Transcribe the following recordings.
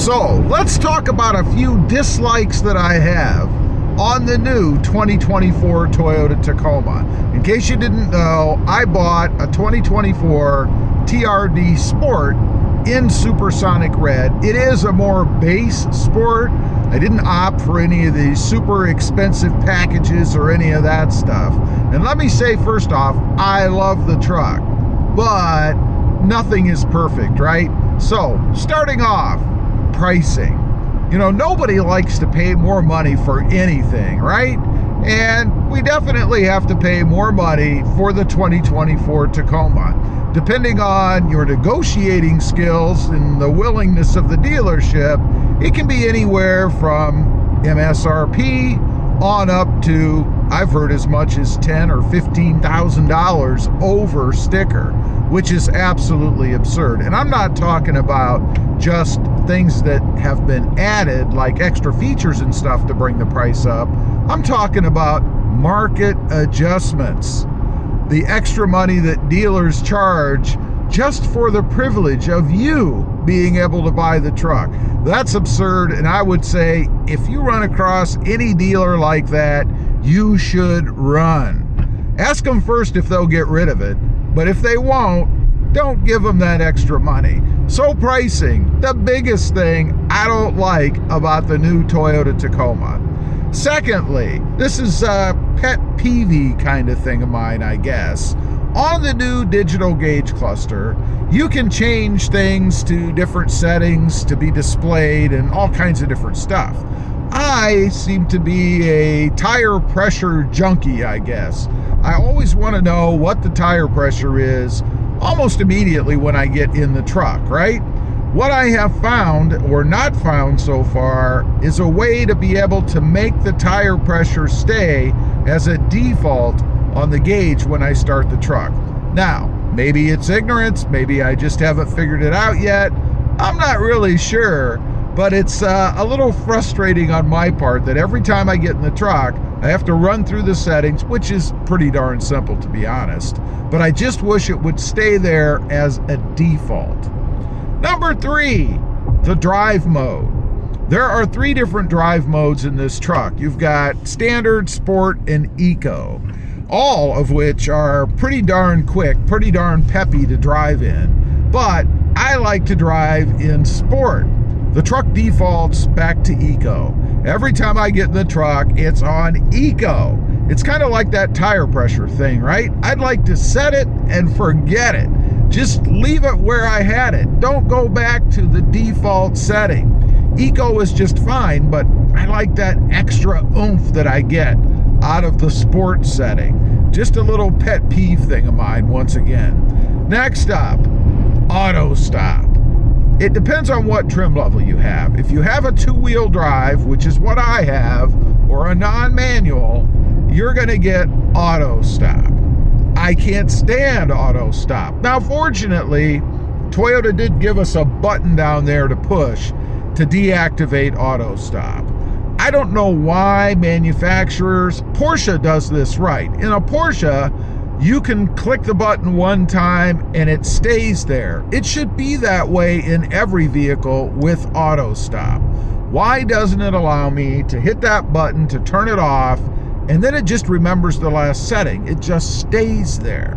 So let's talk about a few dislikes that I have on the new 2024 Toyota Tacoma. In case you didn't know, I bought a 2024 TRD Sport in Supersonic Red. It is a more base Sport. I didn't opt for any of these super expensive packages or any of that stuff. And let me say first off, I love the truck, but nothing is perfect, right? So starting off, pricing. You know, nobody likes to pay more money for anything, right? And we definitely have to pay more money for the 2024 Tacoma. Depending on your negotiating skills and the willingness of the dealership, it can be anywhere from MSRP on up to, I've heard as much as $10,000 or $15,000 over sticker, which is absolutely absurd. And I'm not talking about just things that have been added, like extra features and stuff to bring the price up. I'm talking about market adjustments, the extra money that dealers charge just for the privilege of you being able to buy the truck. That's absurd, and I would say if you run across any dealer like that, you should run. Ask them first if they'll get rid of it, but if they won't, don't give them that extra money. So pricing, the biggest thing I don't like about the new Toyota Tacoma. Secondly, this is a pet peeve kind of thing of mine, I guess. On the new digital gauge cluster, you can change things to different settings to be displayed and all kinds of different stuff. I seem to be a tire pressure junkie, I guess. I always want to know what the tire pressure is almost immediately when I get in the truck, right? What I have found, or not found so far, is a way to be able to make the tire pressure stay as a default on the gauge when I start the truck. Now, maybe it's ignorance, maybe I just haven't figured it out yet. I'm not really sure, but it's a little frustrating on my part that every time I get in the truck, I have to run through the settings, which is pretty darn simple to be honest, but I just wish it would stay there as a default. Number 3, the drive mode. There are 3 different drive modes in this truck. You've got standard, sport, and eco, all of which are pretty darn quick, pretty darn peppy to drive in. But I like to drive in sport. The truck defaults back to eco. Every time I get in the truck, it's on eco. It's kind of like that tire pressure thing, right? I'd like to set it and forget it. Just leave it where I had it. Don't go back to the default setting. Eco is just fine, but I like that extra oomph that I get out of the sport setting. Just a little pet peeve thing of mine once again. Next up, auto stop. It depends on what trim level you have. If you have a 2-wheel drive, which is what I have, or a non-manual, you're gonna get auto stop. I can't stand auto stop. Now, fortunately, Toyota did give us a button down there to push to deactivate auto stop. I don't know why manufacturers, Porsche does this right. In a Porsche, you can click the button one time and it stays there. It should be that way in every vehicle with auto stop. Why doesn't it allow me to hit that button to turn it off and then it just remembers the last setting? It just stays there.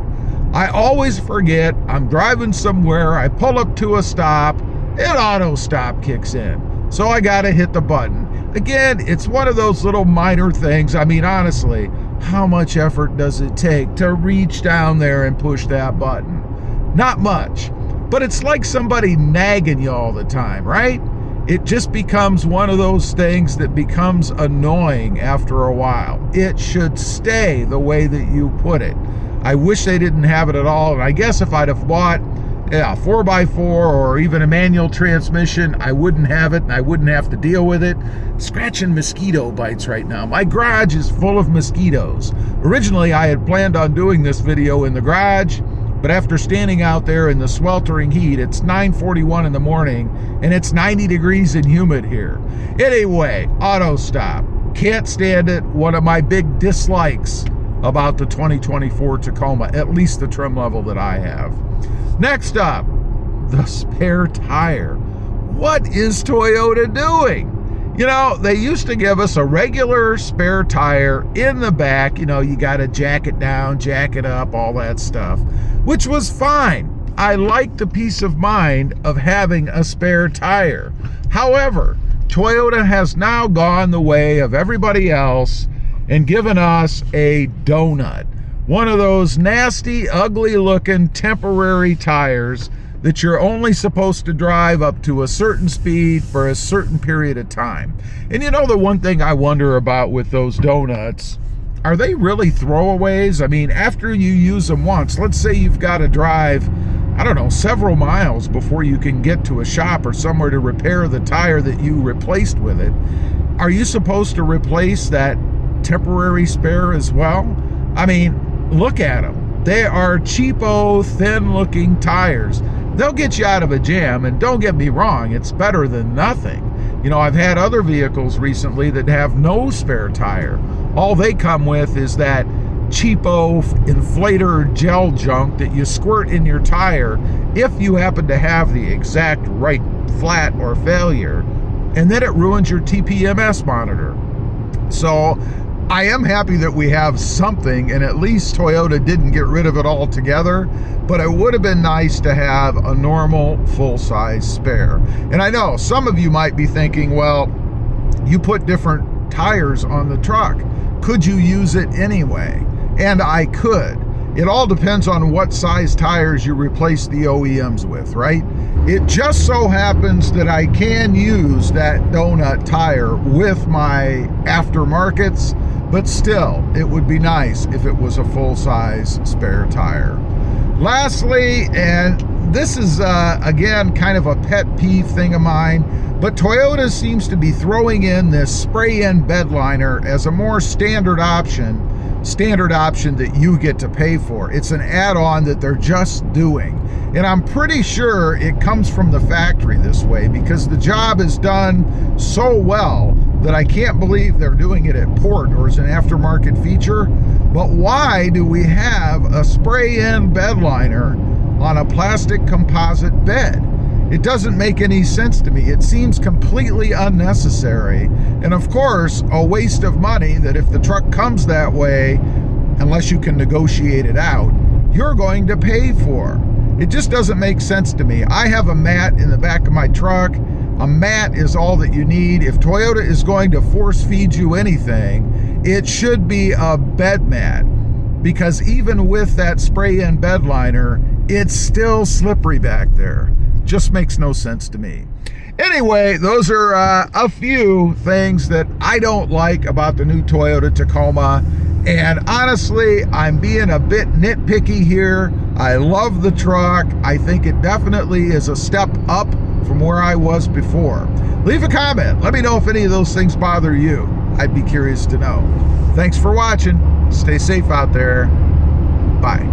I always forget, I'm driving somewhere, I pull up to a stop, and auto stop kicks in. So I gotta hit the button. Again, it's one of those little minor things. I mean, honestly, how much effort does it take to reach down there and push that button? Not much, but it's like somebody nagging you all the time, right? It just becomes one of those things that becomes annoying after a while. It should stay the way that you put it. I wish they didn't have it at all, and I guess if I'd have bought a 4x4 or even a manual transmission, I wouldn't have it and I wouldn't have to deal with it. Scratching mosquito bites right now. My garage is full of mosquitoes. Originally, I had planned on doing this video in the garage, but after standing out there in the sweltering heat, it's 9:41 in the morning and it's 90 degrees and humid here. Anyway, auto stop. Can't stand it. One of my big dislikes about the 2024 Tacoma, at least the trim level that I have. Next up, the spare tire. what is Toyota doing? You know, they used to give us a regular spare tire in the back. You know, you got to jack it down, jack it up, all that stuff, which was fine. I liked the peace of mind of having a spare tire. However, Toyota has now gone the way of everybody else and given us a donut. One of those nasty, ugly looking temporary tires that you're only supposed to drive up to a certain speed for a certain period of time. And you know, the one thing I wonder about with those donuts, are they really throwaways? I mean, after you use them once, let's say you've got to drive, I don't know, several miles before you can get to a shop or somewhere to repair the tire that you replaced with it. Are you supposed to replace that temporary spare as well? I mean, look at them. They are cheapo, thin-looking tires. They'll get you out of a jam, and don't get me wrong, it's better than nothing. You know, I've had other vehicles recently that have no spare tire. All they come with is that cheapo inflator gel junk that you squirt in your tire if you happen to have the exact right flat or failure, and then it ruins your TPMS monitor. So I am happy that we have something, and at least Toyota didn't get rid of it altogether, but it would have been nice to have a normal full-size spare. And I know some of you might be thinking, well, you put different tires on the truck. Could you use it anyway? And I could. It all depends on what size tires you replace the OEMs with, right? It just so happens that I can use that donut tire with my aftermarkets, but still, it would be nice if it was a full-size spare tire. Lastly, and this is, again, kind of a pet peeve thing of mine, but Toyota seems to be throwing in this spray-in bed liner as a more standard option that you get to pay for. It's an add-on that they're just doing. And I'm pretty sure it comes from the factory this way, because the job is done so well that I can't believe they're doing it at port or as an aftermarket feature. But why do we have a spray-in bed liner on a plastic composite bed? It doesn't make any sense to me. It seems completely unnecessary. And of course, a waste of money that if the truck comes that way, unless you can negotiate it out, you're going to pay for. It just doesn't make sense to me. I have a mat in the back of my truck. A mat is all that you need. If Toyota is going to force feed you anything, it should be a bed mat, because even with that spray-in bed liner, it's still slippery back there. Just makes no sense to me. Anyway, those are a few things that I don't like about the new Toyota Tacoma. And honestly, I'm being a bit nitpicky here. I love the truck. I think it definitely is a step up from where I was before. Leave a comment. Let me know if any of those things bother you. I'd be curious to know. Thanks for watching. Stay safe out there. Bye.